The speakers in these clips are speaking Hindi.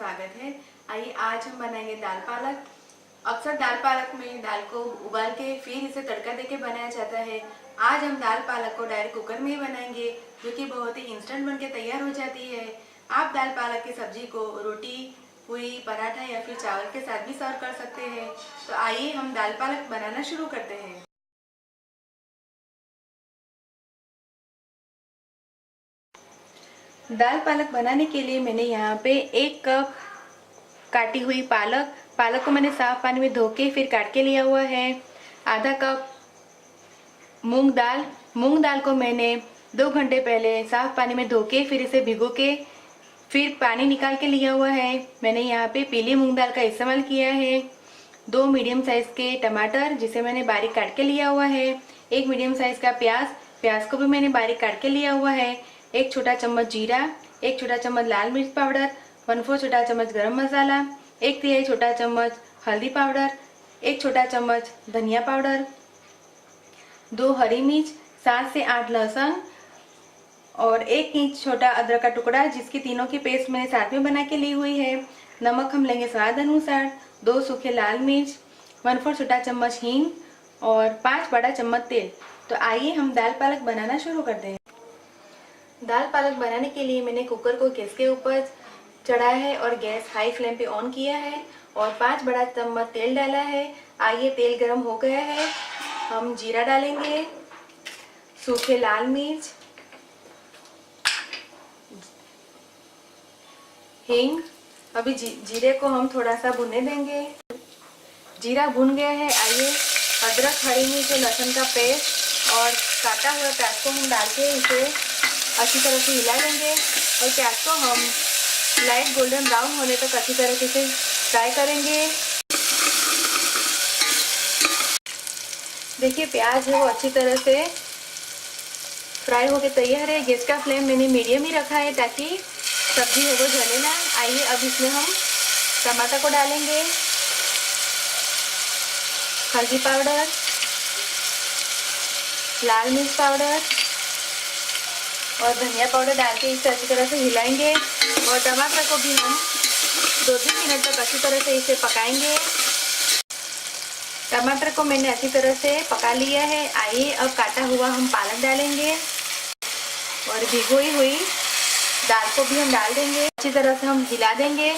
स्वागत है। आइए आज हम बनाएंगे दाल पालक। अक्सर दाल पालक में दाल को उबाल के फिर इसे तड़का देके बनाया जाता है। आज हम दाल पालक को डायरेक्ट कुकर में ही बनाएंगे, जो कि बहुत ही इंस्टेंट बनके तैयार हो जाती है। आप दाल पालक की सब्जी को रोटी, पूरी, पराठा या फिर चावल के साथ भी सर्व कर सकते हैं। तो आइए हम दाल पालक बनाना शुरू करते हैं। दाल पालक बनाने के लिए मैंने यहाँ पे 1 कप काटी हुई पालक को मैंने साफ पानी में धो के फिर काट के लिया हुआ है। आधा कप मूंग दाल को मैंने 2 घंटे पहले साफ पानी में धो के फिर इसे भिगो के फिर पानी निकाल के लिया हुआ है। मैंने यहाँ पे पीली मूंग दाल का इस्तेमाल किया है। 2 मीडियम साइज के टमाटर जिसे मैंने बारीक काट के लिया हुआ है। 1 मीडियम साइज का प्याज को भी मैंने बारीक काट के लिया हुआ है। 1 छोटा चम्मच जीरा, 1 छोटा चम्मच लाल मिर्च पाउडर, 1/4 छोटा चम्मच गरम मसाला, 1/3 छोटा चम्मच हल्दी पाउडर, 1 छोटा चम्मच धनिया पाउडर, 2 हरी मिर्च, 7 से 8 लहसुन और 1 इंच छोटा अदरक का टुकड़ा, जिसकी तीनों की पेस्ट मैंने साथ में बना के ली हुई है। नमक हम लेंगे स्वाद अनुसार, 2 सूखे लाल मिर्च, 1/4 छोटा चम्मच हींग और 5 बड़ा चम्मच तेल। तो आइए हम दाल पालक बनाना शुरू करते हैं। दाल पालक बनाने के लिए मैंने कुकर को गैस के ऊपर चढ़ाया है और गैस हाई फ्लेम पे ऑन किया है और 5 बड़ा चम्मच तेल डाला है। आइए तेल गरम हो गया है, हम जीरा डालेंगे, सूखे लाल मिर्च, हींग। अभी जीरे को हम थोड़ा सा भुनने देंगे। जीरा भुन गया है। आइए अदरक, हरी मिर्च, लहसुन का पेस्ट और काटा हुआ प्याज को हम डाल के इसे अच्छी तरह से हिला लेंगे और प्याज को हम लाइट गोल्डन ब्राउन होने तक अच्छी तरह से इसे फ्राई करेंगे। देखिए प्याज है वो अच्छी तरह से फ्राई होके तैयार है। गैस का फ्लेम मैंने मीडियम ही रखा है ताकि सब्जी है वो जले ना। आइए अब इसमें हम टमाटर को डालेंगे, हल्दी पाउडर, लाल मिर्च पाउडर और धनिया पाउडर डाल के इसे अच्छी तरह से हिलाएंगे और टमाटर को भी हम 2-3 मिनट तक अच्छी तरह से इसे पकाएंगे। टमाटर को मैंने अच्छी तरह से पका लिया है। आइए अब काटा हुआ हम पालक डालेंगे और भिगोई हुई दाल को भी हम डाल देंगे। अच्छी तरह से हम हिला देंगे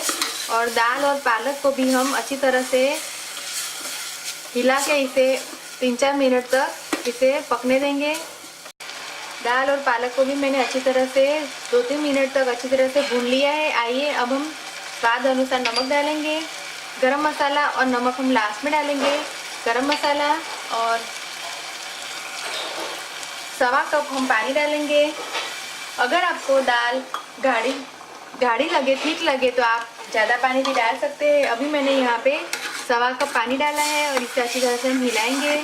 और दाल और पालक को भी हम अच्छी तरह से हिला के इसे 3-4 मिनट तक इसे पकने देंगे। दाल और पालक को भी मैंने अच्छी तरह से 2-3 मिनट तक अच्छी तरह से भून लिया है। आइए अब हम स्वाद अनुसार नमक डालेंगे। गरम मसाला और नमक हम लास्ट में डालेंगे। गरम मसाला और 1/4 कप हम पानी डालेंगे। अगर आपको दाल गाढ़ी लगे, ठीक लगे तो आप ज़्यादा पानी भी डाल सकते हैं। अभी मैंने यहाँ पे 1/4 कप पानी डाला है और इसे अच्छी तरह से हम हिलाएंगे।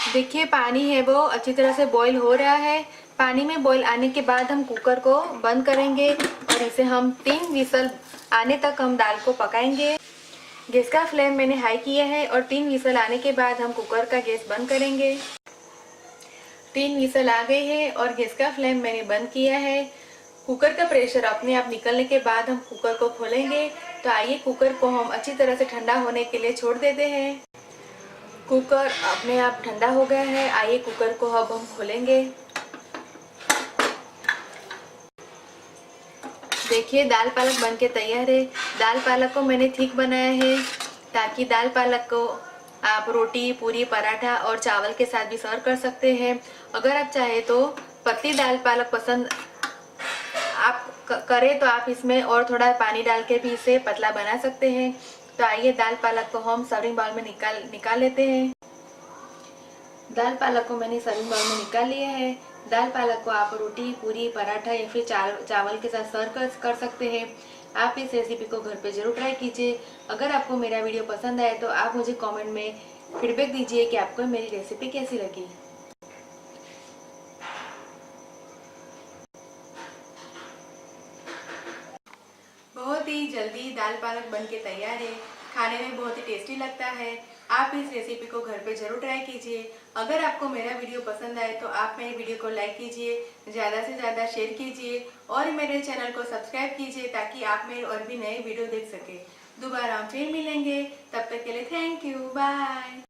देखिए पानी है वो अच्छी तरह से बॉईल हो रहा है। पानी में बॉईल आने के बाद हम कुकर को बंद करेंगे और इसे हम 3 विसल आने तक हम दाल को पकाएंगे। गैस का फ्लेम मैंने हाई किया है और 3 विसल आने के बाद हम कुकर का गैस बंद करेंगे। 3 विसल आ गई है और गैस का फ्लेम मैंने बंद किया है। कुकर का प्रेशर अपने आप निकलने के बाद हम कुकर को खोलेंगे। तो आइए कुकर को हम अच्छी तरह से ठंडा होने के लिए छोड़ देते हैं। कुकर अपने आप ठंडा हो गया है। आइए कुकर को अब हम खोलेंगे। देखिए दाल पालक बनके तैयार है। दाल पालक को मैंने ठीक बनाया है ताकि दाल पालक को आप रोटी, पूरी, पराठा और चावल के साथ भी सर्व कर सकते हैं। अगर आप चाहे तो पतली दाल पालक पसंद आप करें तो आप इसमें और थोड़ा पानी डाल के भी इसे पतला बना सकते हैं। तो आइए दाल पालक को हम सर्विंग बाउल में निकाल लेते हैं। दाल पालक को मैंने सर्विंग बाउल में निकाल लिया है। दाल पालक को आप रोटी, पूरी, पराठा या फिर चावल के साथ सर्व कर सकते हैं। आप इस रेसिपी को घर पे जरूर ट्राई कीजिए। अगर आपको मेरा वीडियो पसंद आए तो आप मुझे कमेंट में फीडबैक दीजिए कि आपको मेरी रेसिपी कैसी लगी। बहुत ही जल्दी दाल पालक बनके तैयार है। खाने में बहुत ही टेस्टी लगता है। आप इस रेसिपी को घर पे ज़रूर ट्राई कीजिए। अगर आपको मेरा वीडियो पसंद आए तो आप मेरे वीडियो को लाइक कीजिए, ज़्यादा से ज़्यादा शेयर कीजिए और मेरे चैनल को सब्सक्राइब कीजिए ताकि आप मेरे और भी नए वीडियो देख सकें। दोबारा हम फिर मिलेंगे, तब तक के लिए थैंक यू, बाय।